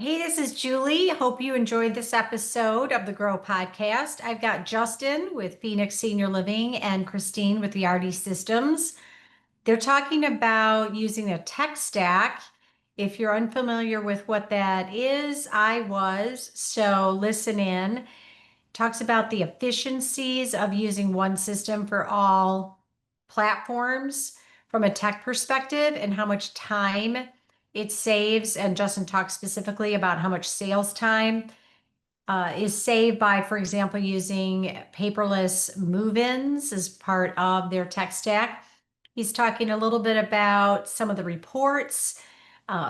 Hey, this is Julie. Hope you enjoyed this episode of the Grow Podcast. I've got Justin with Phoenix Senior Living and Kristine with the Yardi Systems. They're talking about using a tech stack. If you're unfamiliar with what that is, I was. So listen in. Talks about the efficiencies of using one system for all platforms from a tech perspective and how much time it saves. And Justin talks specifically about how much sales time is saved by, for example, using paperless move-ins as part of their tech stack. He's talking a little bit about some of the reports,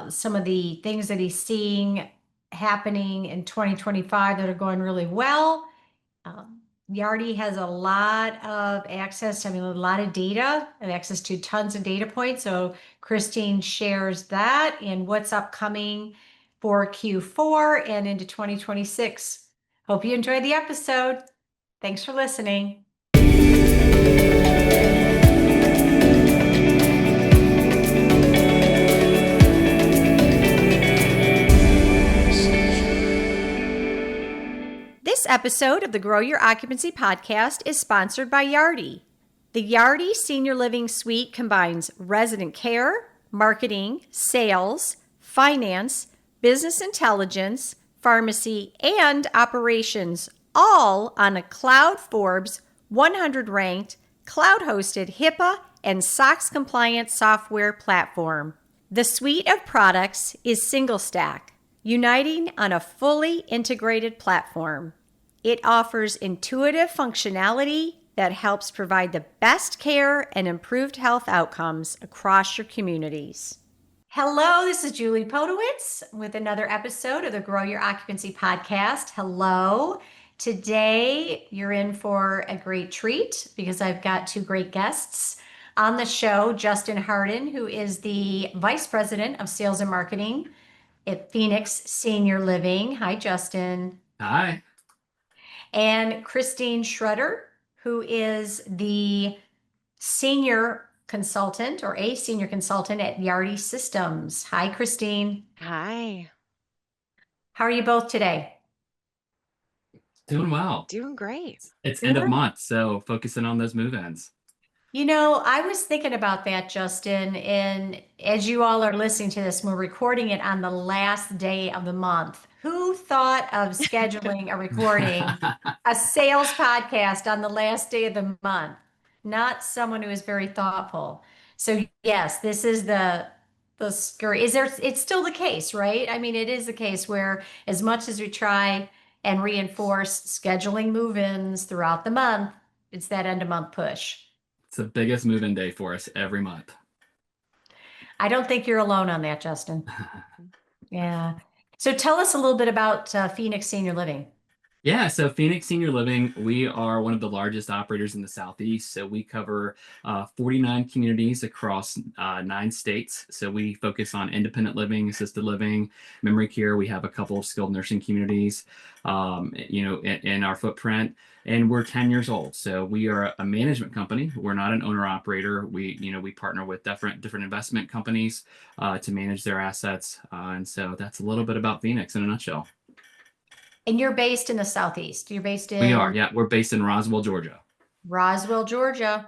some of the things that he's seeing happening in 2025 that are going really well. Yardi has a lot of access, I mean, a lot of data and access to tons of data points. So Kristine shares that and what's upcoming for Q4 and into 2026. Hope you enjoyed the episode. Thanks for listening. This episode of the Grow Your Occupancy podcast is sponsored by Yardi. The Yardi Senior Living Suite combines resident care, marketing, sales, finance, business intelligence, pharmacy, and operations, all on a Cloud Forbes 100 ranked, cloud hosted HIPAA and SOX compliant software platform. The suite of products is single stack, uniting on a fully integrated platform. It offers intuitive functionality that helps provide the best care and improved health outcomes across your communities. Hello, this is Julie Podewitz with another episode of the Grow Your Occupancy podcast. Hello. Today, you're in for a great treat because I've got two great guests on the show. Justin Harden, who is the Vice President of Sales and Marketing at Phoenix Senior Living. Hi, Justin. Hi. And Kristine Schrudder, who is the senior consultant or a senior consultant at Yardi Systems. Hi, Kristine. Hi. How are you both today? Doing well. Doing great. It's end of month, so focusing on those move-ins. You know, I was thinking about that, Justin, and as you all are listening to this, we're recording it on the last day of the month. Who thought of scheduling a recording, a sales podcast on the last day of the month? Not someone who is very thoughtful. So yes, this is the scurry. It's still the case, right? I mean, it is the case where as much as we try and reinforce scheduling move-ins throughout the month, it's that end of month push. It's the biggest move-in day for us every month. I don't think you're alone on that, Justin. Yeah. So tell us a little bit about Phoenix Senior Living. Yeah, so Phoenix Senior Living, we are one of the largest operators in the Southeast. So we cover 49 communities across 9 states. So we focus on independent living, assisted living, memory care. We have a couple of skilled nursing communities, in our footprint. And we're 10 years old. So we are a management company. We're not an owner operator. We partner with different investment companies to manage their assets. And so that's a little bit about Phoenix in a nutshell. And you're based in the Southeast. You're based in We are, yeah. We're based in Roswell, Georgia. Roswell, Georgia,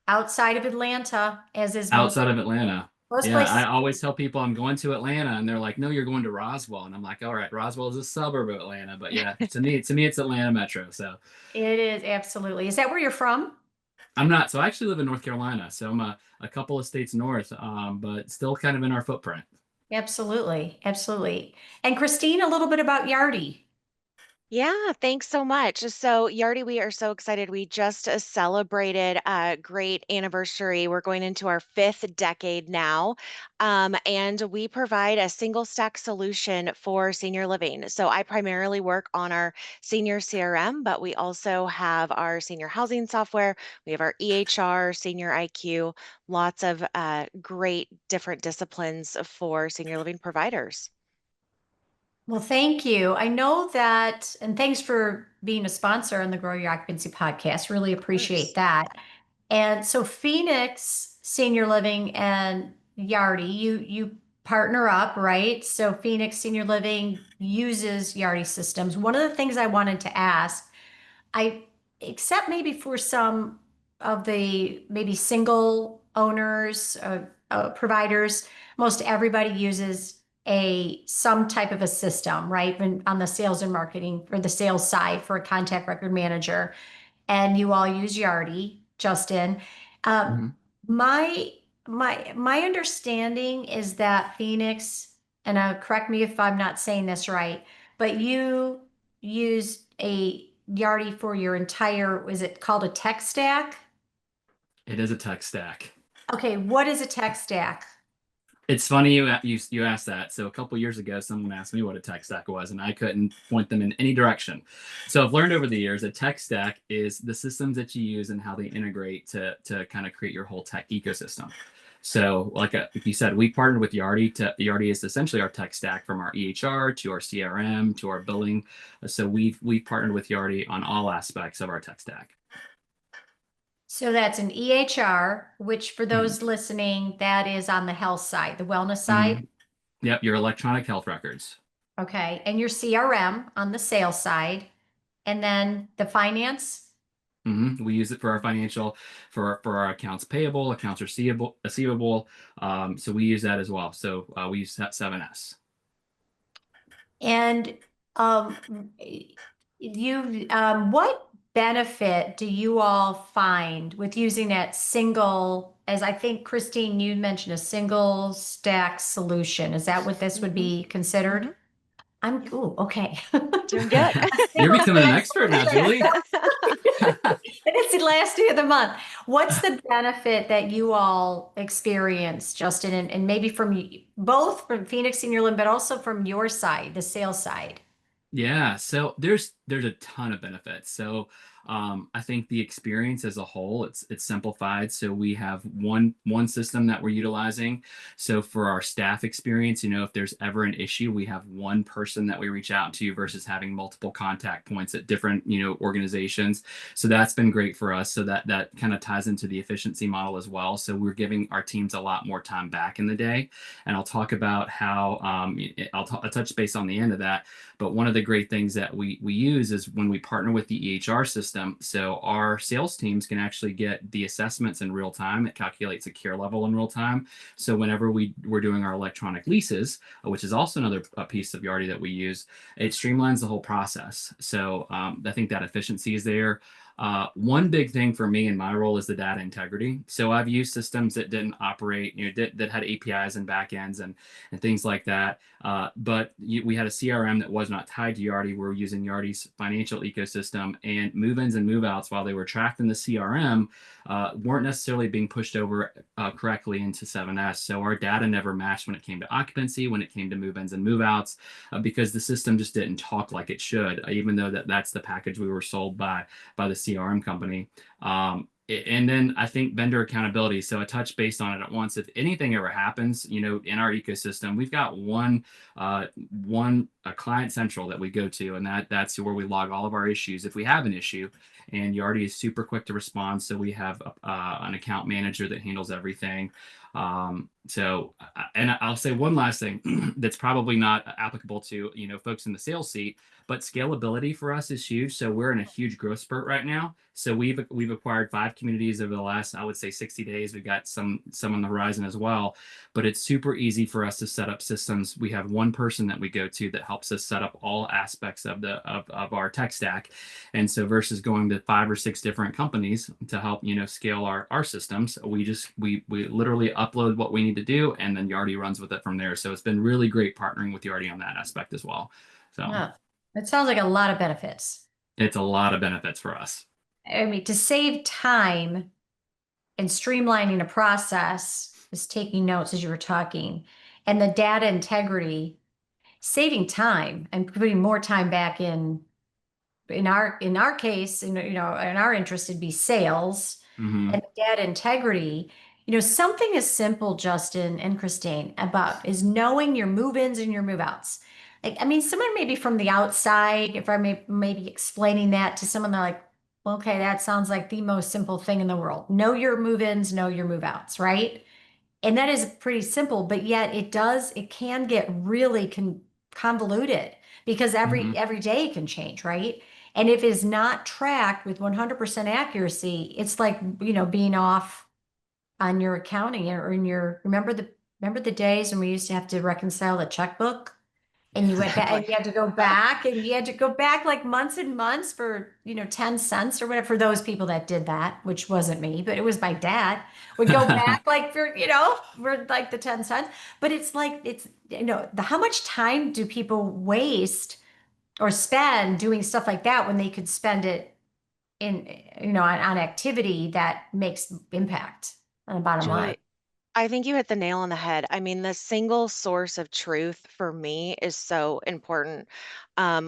outside of Atlanta, as is Outside of Atlanta. most Yeah, places. I always tell people I'm going to Atlanta, and they're like, "No, you're going to Roswell," and I'm like, "All right, Roswell is a suburb of Atlanta, but yeah, to me, it's Atlanta Metro." So It is absolutely. Is that where you're from? I'm not. So I actually live in North Carolina, so I'm a couple of states north, but still kind of in our footprint. Absolutely. Absolutely. And Kristine, a little bit about Yardi. Yeah, thanks so much. So, Yardi, we are so excited. We just celebrated a great anniversary. We're going into our 5th decade now. And we provide a single stack solution for senior living. So, I primarily work on our senior CRM, but we also have our senior housing software. We have our EHR, senior IQ, lots of great different disciplines for senior living providers. Well, thank you. I know that, and thanks for being a sponsor on the Grow Your Occupancy podcast. Really Of appreciate course. that. And so Phoenix Senior Living and Yardi, you partner up, right? So Phoenix Senior Living uses Yardi systems. One of the things I wanted to ask, I except maybe for some of the maybe single owners, providers, most everybody uses a some type of a system, right? On the sales and marketing or the sales side for a contact record manager, and you all use Yardi, Justin. Uh, Mhm. my my understanding is that Phoenix, and correct me if I'm not saying this right, but you use a Yardi for your entire, is it called a tech stack? It is a tech stack. Okay, what is a tech stack? It's funny you asked that. So a couple years ago, someone asked me what a tech stack was, and I couldn't point them in any direction. So I've learned over the years a tech stack is the systems that you use and how they integrate to kind of create your whole tech ecosystem. So, like you said, we partnered with Yardi. Yardi is essentially our tech stack from our EHR to our CRM to our billing. So we've partnered with Yardi on all aspects of our tech stack. So that's an EHR, which for Mhm. those listening, that is on the health side, the wellness side. Mhm. Yep, your electronic health records. Okay, and your CRM on the sales side, and then the finance. We use it for our financial, for our accounts payable, accounts receivable. So we use that as well. So we use 7S. And um, what benefit do you all find with using that single, as I think Kristine, you mentioned a single stack solution. Is that what this would Hmm. be considered? Hmm. Ooh, okay. Doing good. A You're single becoming an stack expert now, solution. Julie. And it's the last day of the month. What's the benefit that you all experience, Justin, and maybe both from Phoenix Senior Living, but also from your side, the sales side? Yeah, so there's a ton of benefits. So I think the experience as a whole, it's simplified. So we have one system that we're utilizing. So for our staff experience, if there's ever an issue, we have one person that we reach out to versus having multiple contact points at different, organizations. So that's been great for us. So that kind of ties into the efficiency model as well. So we're giving our teams a lot more time back in the day. And I'll talk about how I'll touch base on the end of that. But one of the great things that we use is when we partner with the EHR system. So our sales teams can actually get the assessments in real time. It calculates a care level in real time. So whenever we're doing our electronic leases, which is also another piece of Yardi that we use, it streamlines the whole process. So I think that efficiency is there. One big thing for me in my role is the data integrity. So I've used systems that didn't operate, that had APIs and backends and things like that. But we had a CRM that was not tied to Yardi. We're using Yardi's financial ecosystem, and move-ins and move-outs, while they were tracked in the CRM, weren't necessarily being pushed over correctly into 7S. So our data never matched when it came to occupancy, when it came to move-ins and move-outs, because the system just didn't talk like it should, even though that's the package we were sold by the CRM company. And then I think vendor accountability. So I touched base on it at once. If anything ever happens, in our ecosystem, we've got a client central that we go to, and that's where we log all of our issues if we have an issue. And Yardi is super quick to respond. So we have an account manager that handles everything. And I'll say one last thing that's probably not applicable to folks in the sales seat, but scalability for us is huge. So we're in a huge growth spurt right now. So we've acquired 5 communities over the last, I would say, 60 days. We've got some on the horizon as well. But it's super easy for us to set up systems. We have one person that we go to that helps us set up all aspects of our tech stack. And so versus going to 5 or 6 different companies to help scale our systems, we literally upload what we need to do, and then Yardi runs with it from there. So it's been really great partnering with Yardi on that aspect as well. So Yeah, it sounds like a lot of benefits. it's a lot of benefits for us. I mean, to save time and streamlining a process, is taking notes as you were talking, and the data integrity, saving time and putting more time back in our case, in our interest, it'd be sales Hmm. and data integrity. Something as simple, Justin and Kristine, about is knowing your move-ins and your move-outs. Like, I mean, someone maybe from the outside, if I maybe explaining that to someone, they're like, well, okay, that sounds like the most simple thing in the world. Know your move-ins, know your move-outs, right? And that is pretty simple, but yet it can get really convoluted because Hmm. every day it can change, right? And if it's not tracked with 100% accuracy, it's like, being off on your accounting or in your, remember the days when we used to have to reconcile the checkbook? And you went back and Exactly. you had to go back and you had to go back like months and months for, 10 cents or whatever for those people that did that, which wasn't me, but it was my dad would go back like for like the 10 cents. But it's like, how much time do people waste or spend doing stuff like that when they could spend it in, on activity that makes impact on the bottom line? Julie, I think you hit the nail on the head. I mean, the single source of truth for me is so important.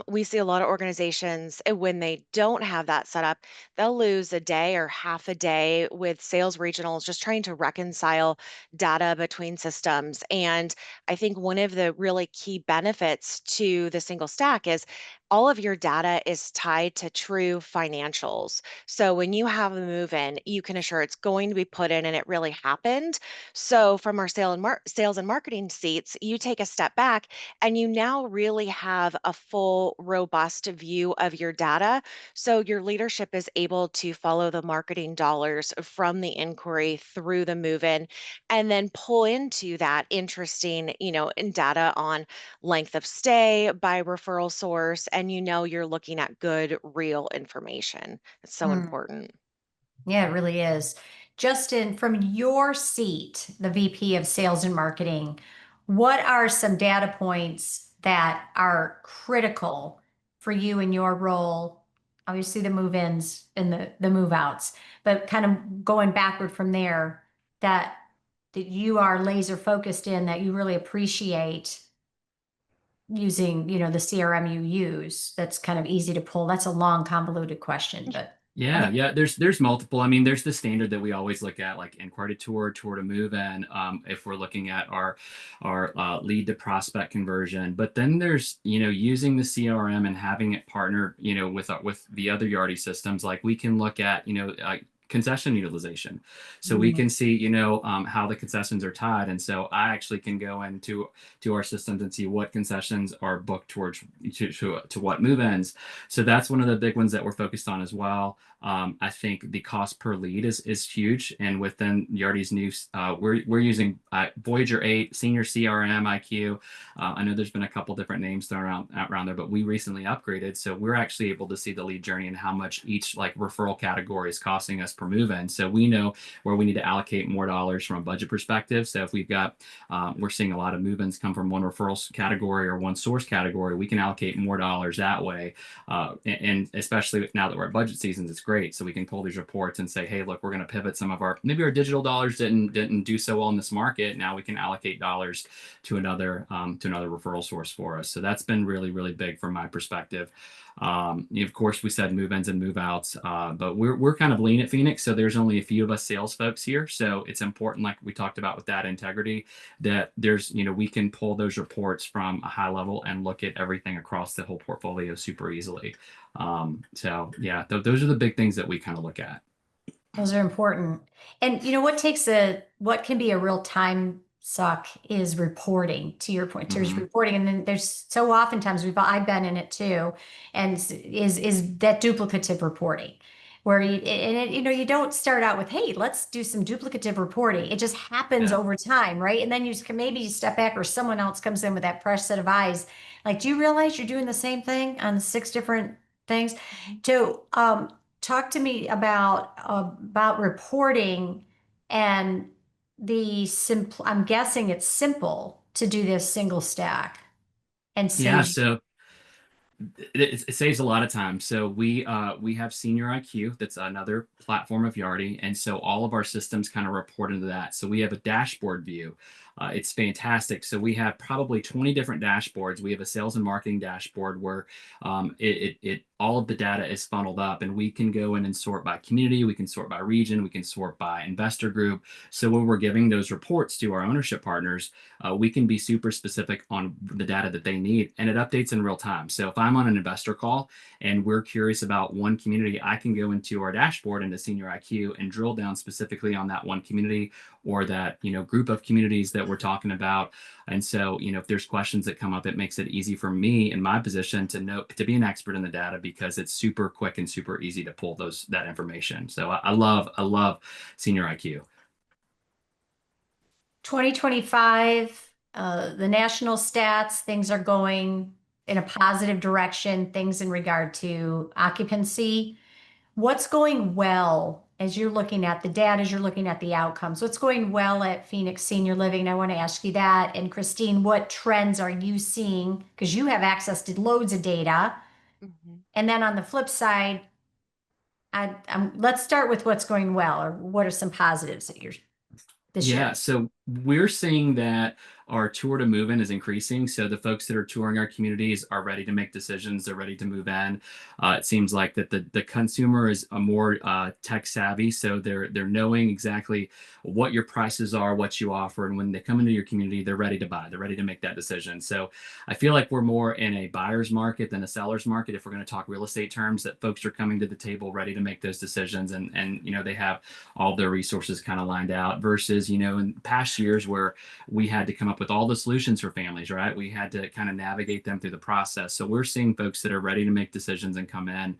We see a lot of organizations, when they don't have that set up, they'll lose a day or half a day with sales regionals just trying to reconcile data between systems. And I think one of the really key benefits to the single stack is all of your data is tied to true financials. So when you have a move in, you can assure it's going to be put in and it really happened. So, from our sales and marketing seats, you take a step back and you now really have a full, robust view of your data. So, your leadership is able to follow the marketing dollars from the inquiry through the move in and then pull into that interesting, in data on length of stay by referral source. And you're looking at good, real information. It's so Hmm. important. Yeah, it really is. Justin, from your seat, the VP of Sales and Marketing, what are some data points that are critical for you in your role? Obviously, the move-ins and the move-outs, but kind of going backward from there, that you are laser focused in that you really appreciate using, the CRM you use. That's kind of easy to pull. That's a long, convoluted question, but Yeah, any. yeah. There's multiple. I mean, there's the standard that we always look at, like inquiry to tour, tour to move in. If we're looking at our lead to prospect conversion, but then there's using the CRM and having it partner with the other Yardi systems. Like we can look at concession utilization, so we can see how the concessions are tied, and so I actually can go into our systems and see what concessions are booked towards to what move ins. So that's one of the big ones that we're focused on as well. I think the cost per lead is huge, and within Yardi's new, we're using Voyager 8 Senior CRM IQ. I know there's been a couple different names thrown around there, but we recently upgraded, so we're actually able to see the lead journey and how much each like referral category is costing us per move in. So we know where we need to allocate more dollars from a budget perspective. So if we've got, we're seeing a lot of move-ins come from one referral category or one source category, we can allocate more dollars that way. And especially now that we're at budget seasons, it's great. So we can pull these reports and say, hey, look, we're going to pivot some of maybe our digital dollars didn't do so well in this market. Now we can allocate dollars to another referral source for us. So that's been really, really big from my perspective. Of course, we said move-ins and move-outs, but we're kind of lean at Phoenix, so there's only a few of us sales folks here. So it's important, like we talked about with that integrity, that there's we can pull those reports from a high level and look at everything across the whole portfolio super easily. So yeah, those are the big things that we kind of look at. Those are important. And what can be a real time suck is reporting, to your point. There's Mhm. reporting, and then there's so oftentimes I've been in it too, and is that duplicative reporting where you don't start out with, hey, let's do some duplicative reporting. It just happens Yeah. over time, right? And then maybe you step back or someone else comes in with that fresh set of eyes. Like, do you realize you're doing the same thing on six different things? So, talk to me about reporting and the simple. I'm guessing it's simple to do this single stack and Yeah, saves. so it saves a lot of time. So we have Senior IQ, that's another platform of Yardi, and so all of our systems kind of report into that. So we have a dashboard view. It's fantastic. So we have probably 20 different dashboards. We have a sales and marketing dashboard where it all of the data is funneled up, and we can go in and sort by community, we can sort by region, we can sort by investor group. So when we're giving those reports to our ownership partners, we can be super specific on the data that they need, and it updates in real time. So if I'm on an investor call and we're curious about one community, I can go into our dashboard into Senior IQ and drill down specifically on that one community or that, group of communities that we're talking about. And so, if there's questions that come up, it makes it easy for me in my position to be an expert in the data, because it's super quick and super easy to pull that information. So I love Senior IQ. 2025, the national stats, things are going in a positive direction, things in regard to occupancy. What's going well as you're looking at the data, as you're looking at the outcomes? What's going well at Phoenix Senior Living? I want to ask you that. And Kristine, what trends are you seeing? Because you have access to loads of data. Mhm. And then on the flip side, let's start with what's going well, or what are some positives that you're this year? Yeah, so we're seeing that our tour to move in is increasing. So the folks that are touring our communities are ready to make decisions. They're ready to move in. It seems like that the consumer is a more tech savvy, so they're knowing exactly what your prices are, what you offer, and when they come into your community, they're ready to buy. They're ready to make that decision. So I feel like we're more in a buyer's market than a seller's market, if we're going to talk real estate terms. That folks are coming to the table ready to make those decisions, and they have all their resources kind of lined out, versus in past years where we had to come up with all the solutions for families, right? We had to kind of navigate them through the process. So we're seeing folks that are ready to make decisions and come in.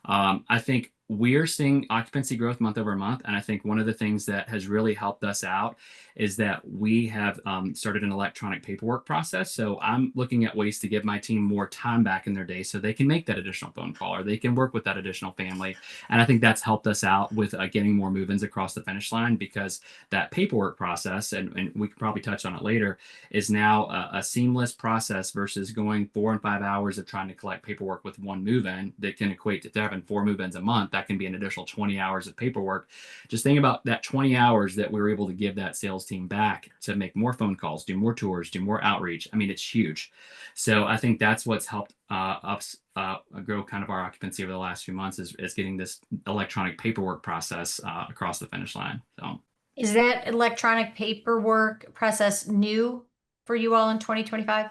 I think we're seeing occupancy growth month over month. And I think one of the things that has really helped us out is that we have started an electronic paperwork process. So I'm looking at ways to give my team more time back in their day so they can make that additional phone call, or they can work with that additional family. And I think that's helped us out with getting more move-ins across the finish line, because that paperwork process, and we could probably touch on it later, is now a seamless process versus going 4 and 5 hours of trying to collect paperwork with one move-in that can equate to having 4 move-ins a month. That can be an additional 20 hours of paperwork. Just think about that 20 hours that we were able to give that sales team back to make more phone calls, do more tours, do more outreach. I mean, it's huge. So I think that's what's helped us grow kind of our occupancy over the last few months, is getting this electronic paperwork process across the finish line. So Is that electronic paperwork process new for you all in 2025?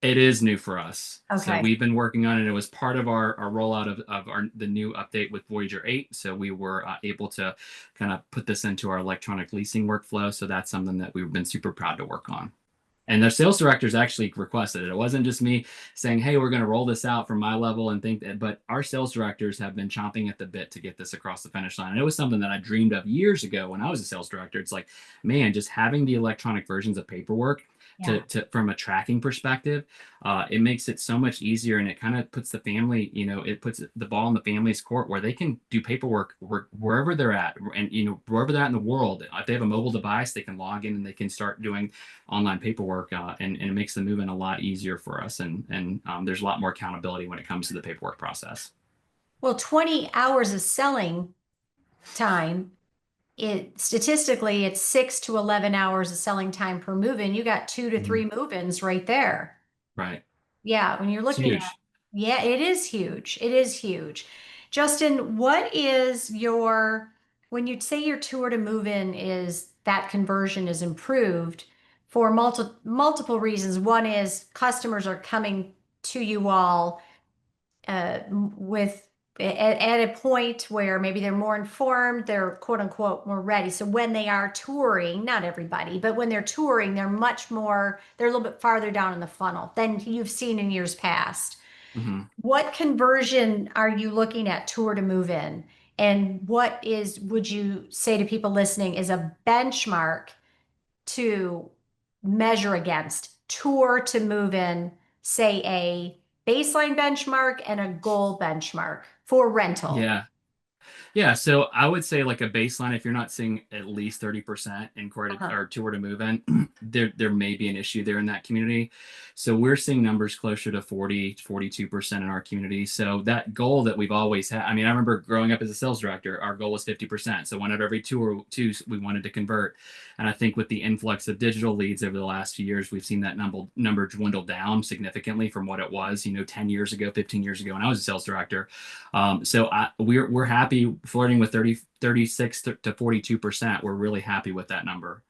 it is new for us. So Okay. we've been working on it. It was part of our rollout of the new update with Voyager 8. So we were able to kind of put this into our electronic leasing workflow. So that's something that we've been super proud to work on. And the sales directors actually requested it. It wasn't just me saying, hey, we're going to roll this out from my level and think that, but our sales directors have been chomping at the bit to get this across the finish line. And it was something that I dreamed of years ago when I was a sales director. It's like, man, just having the electronic versions of paperwork Yeah. from a tracking perspective, it makes it so much easier, and it kind of puts the family, it puts the ball in the family's court, where they can do paperwork wherever they're at, and wherever they're at in the world. If they have a mobile device, they can log in and they can start doing online paperwork, and it makes the movement a lot easier for us, and there's a lot more accountability when it comes to the paperwork process. Well, 20 hours of selling time, statistically, it's 6 to 11 hours of selling time per move-in. You got 2 to 3 Mhm. move-ins right there. Right. Yeah, when you're It's looking at, huge. yeah, it is huge. It is huge. Justin, when you say your tour to move in is that conversion is improved for multiple reasons. One is customers are coming to you all with at a point where maybe they're more informed, they're quote unquote more ready. So when they are touring, not everybody, but when they're touring, they're a little bit farther down in the funnel than you've seen in years past. Mhm. What conversion are you looking at tour to move in? And would you say to people listening, is a benchmark to measure against tour to move in, say a baseline benchmark and a goal benchmark for rental? Yeah. Yeah, so I would say like a baseline, if you're not seeing at least 30% inquiry Uh-huh. or tour to move in, there may be an issue there in that community. So we're seeing numbers closer to 42% in our community. So that goal that we've always had, I mean, I remember growing up as a sales director, our goal was 50%. So one out of every two we wanted to convert. And I think with the influx of digital leads over the last few years, we've seen that number dwindle down significantly from what it was, 10 years ago, 15 years ago when I was a sales director. We're happy flirting with 36 to 42%. We're really happy with that number.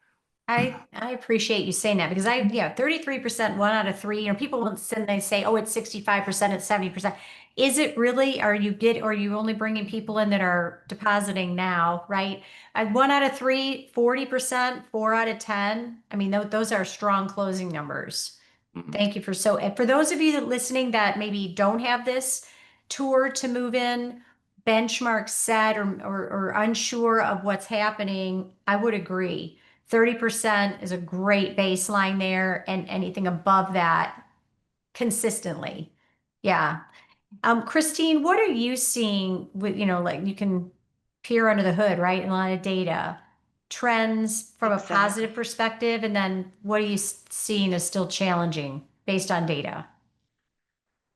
I appreciate you saying that because yeah, 33%, one out of three, people will send, they say, oh, it's 65%, it's 70%. Is it really? Are you only bringing people in that are depositing now, right? One out of three, 40%, four out of 10. I mean, those are strong closing numbers. Mhm. Thank you and for those of you that listening that maybe don't have this tour to move in, benchmark set or unsure of what's happening, I would agree. 30% is a great baseline there, and anything above that consistently. Yeah. Kristine, what are you seeing with, like you can peer under the hood, right? And a lot of data, trends from a positive Exactly. perspective, and then what are you seeing as still challenging based on data?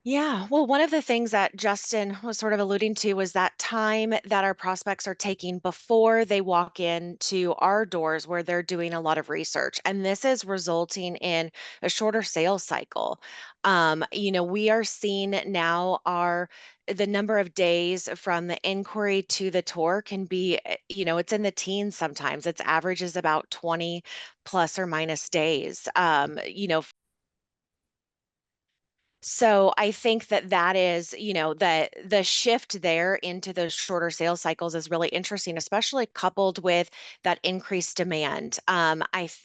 Yeah. Well, one of the things that Justin was sort of alluding to was that time that our prospects are taking before they walk into our doors where they're doing a lot of research. And this is resulting in a shorter sales cycle. We are seeing now the number of days from the inquiry to the tour can be, it's in the teens sometimes. Its average is about 20 plus or minus days. So I think that is, the shift there into those shorter sales cycles is really interesting, especially coupled with that increased demand.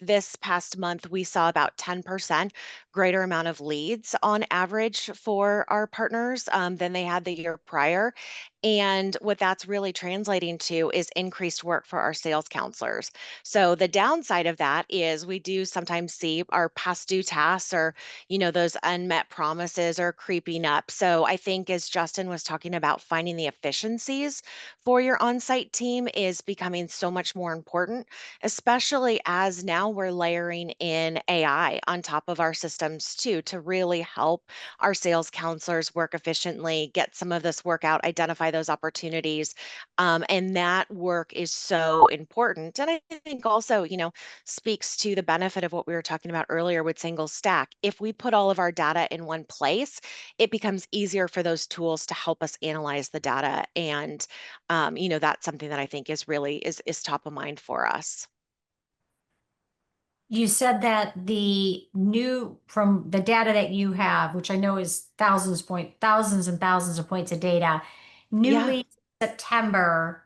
This past month we saw about 10% greater amount of leads on average for our partners than they had the year prior. And what that's really translating to is increased work for our sales counselors. So the downside of that is we do sometimes see our past due tasks or those unmet promises are creeping up. So I think as Justin was talking about finding the efficiencies for your on-site team is becoming so much more important, especially as now we're layering in AI on top of our systems too, to really help our sales counselors work efficiently, get some of this work out, identify those opportunities. And that work is so important. And I think also, speaks to the benefit of what we were talking about earlier with single stack. If we put all of our data in one place, it becomes easier for those tools to help us analyze the data. And that's something that I think is really is top of mind for us. You said that from the data that you have, which I know is thousands and thousands of points of data, new Yeah. leads September,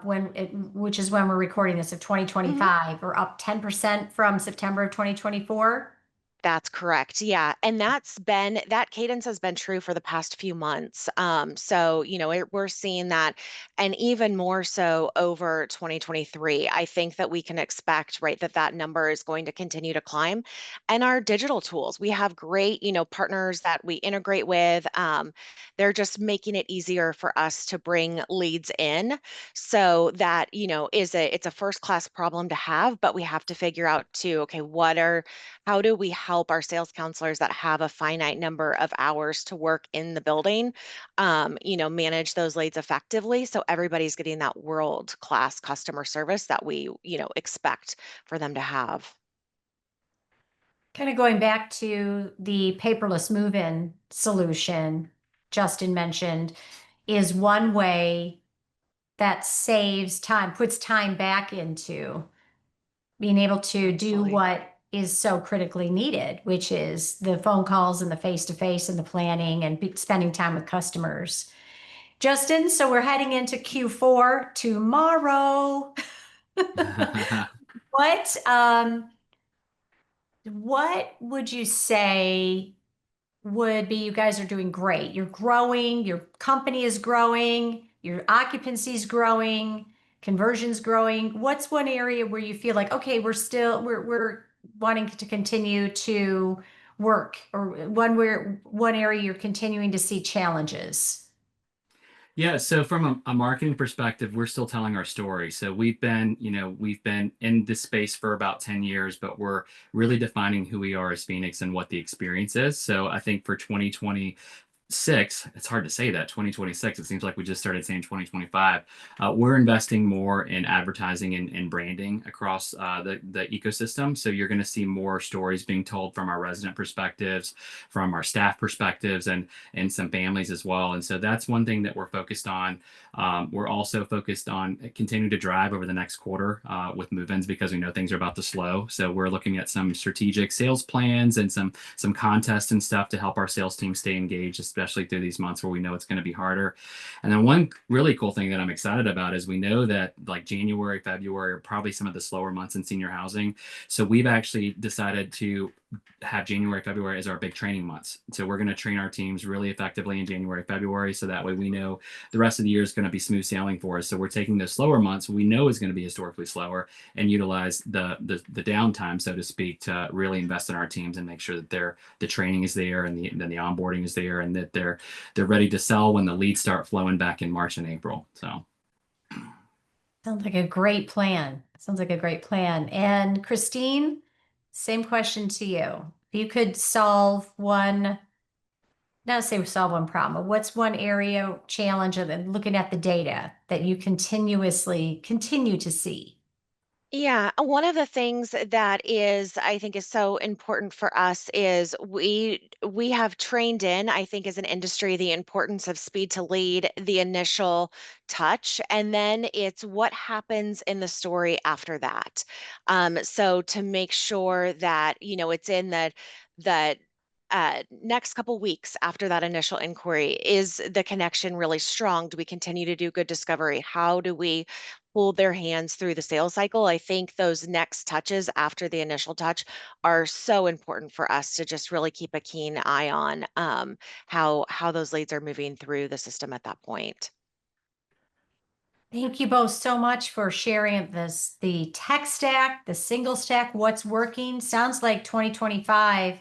which is when we're recording this of Mhm. 2025, are up 10% from September of 2024. That's correct. Yeah. And that cadence has been true for the past few months. So, we're seeing that and even more so over 2023. I think that we can expect, right, that number is going to continue to climb. And our digital tools, we have great, partners that we integrate with. They're just making it easier for us to bring leads in. So that, it's a first class problem to have, but we have to figure out too, okay, how do we help our sales counselors that have a finite number of hours to work in the building, manage those leads effectively so everybody's getting that world-class customer service that we, expect for them to have. Kind of going back to the paperless move-in solution Justin mentioned is one way that saves time, puts time back into being able to do Absolutely. what is so critically needed, which is the phone calls and the face-to-face and the planning and spending time with customers. Justin, so we're heading into Q4 tomorrow. What what would you say would be you guys are doing great. You're growing, your company is growing, your occupancy is growing, conversion's growing. What's one area where you feel like, okay, we're wanting to continue to work, or one area you're continuing to see challenges? Yeah, so from a marketing perspective, we're still telling our story. So we've been in this space for about 10 years, but we're really defining who we are as Phoenix and what the experience is. So I think for 2026, it's hard to say that 2026, it seems like we just started saying 2025. We're investing more in advertising and branding across the ecosystem. So you're going to see more stories being told from our resident perspectives, from our staff perspectives, and some families as well. And so that's one thing that we're focused on. We're also focused on continuing to drive over the next quarter with move-ins because we know things are about to slow. So we're looking at some strategic sales plans and some contests and stuff to help our sales team stay engaged, especially through these months where we know it's going to be harder. And then one really cool thing that I'm excited about is we know that like January, February are probably some of the slower months in senior housing. So we've actually decided to have January, February as our big training months. So we're going to train our teams really effectively in January, February, so that way we know the rest of the year is going to be smooth sailing for us. So we're taking those slower months we know is going to be historically slower and utilize the downtime, so to speak, to really invest in our teams and make sure that the training is there and then the onboarding is there and that they're ready to sell when the leads start flowing back in March and April. So Sounds like a great plan. Sounds like a great plan. And Kristine, same question to you. If you could solve one, not say solve one problem, but what's one area challenge of looking at the data that you continuously continue to see? Yeah, one of the things that I think is so important for us is we have trained in, I think, as an industry, the importance of speed to lead, the initial touch, and then it's what happens in the story after that. So to make sure that, it's in the next couple weeks after that initial inquiry, is the connection really strong? Do we continue to do good discovery? How do we hold their hands through the sales cycle? I think those next touches after the initial touch are so important for us to just really keep a keen eye on how those leads are moving through the system at that point. Thank you both so much for sharing the tech stack, the single stack, what's working. Sounds like 2025,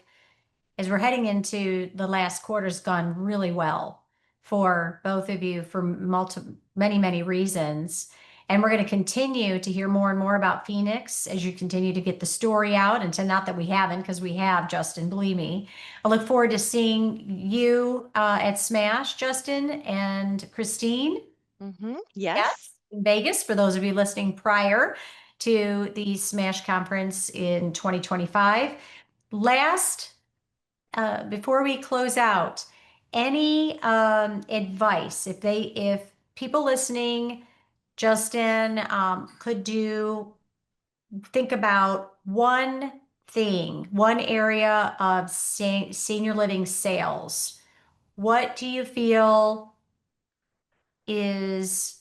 as we're heading into the last quarter's gone really well for both of you for many reasons. And we're going to continue to hear more and more about Phoenix as you continue to get the story out. And to not that we haven't, because we have, Justin, believe me. I look forward to seeing you at Smash, Justin and Kristine. Yes. Yes, in Vegas, for those of you listening prior to the Smash conference in 2025. Last, before we close out, any advice if people listening, Justin, could think about one thing, one area of senior living sales, what do you feel is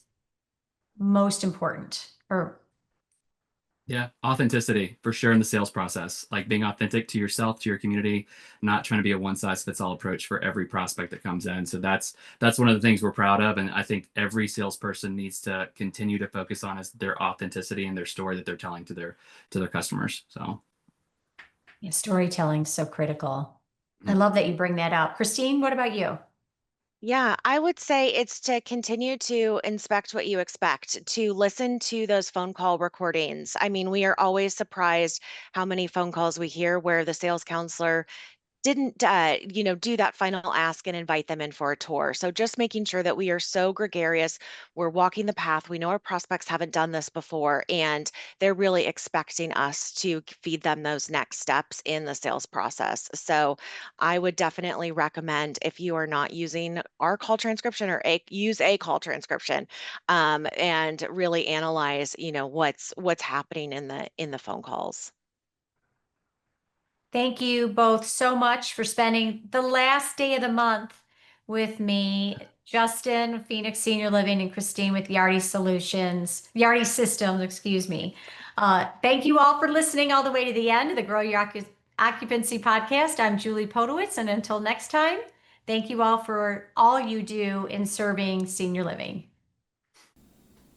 most important? Or yeah, authenticity for sure in the sales process, like being authentic to yourself, to your community, not trying to be a one size fits all approach for every prospect that comes in. So that's one of the things we're proud of. And I think every salesperson needs to continue to focus on is their authenticity and their story that they're telling to their customers. So yeah, storytelling is so critical. I love that you bring that up. Kristine, what about you? Yeah, I would say it's to continue to inspect what you expect, to listen to those phone call recordings. I mean, we are always surprised how many phone calls we hear where the sales counselor didn't do that final ask and invite them in for a tour. So just making sure that we are so gregarious, we're walking the path, we know our prospects haven't done this before, and they're really expecting us to feed them those next steps in the sales process. So I would definitely recommend, if you are not using our call transcription, or use a call transcription, and really analyze what's happening in the phone calls. Thank you both so much for spending the last day of the month with me, Justin, Phoenix Senior Living, and Kristine with Yardi Systems, excuse me. Thank you all for listening all the way to the end of the Grow Your Occupancy podcast. I'm Julie Podewitz, and until next time, thank you all for all you do in serving senior living.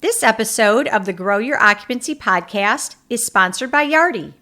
This episode of the Grow Your Occupancy podcast is sponsored by Yardi.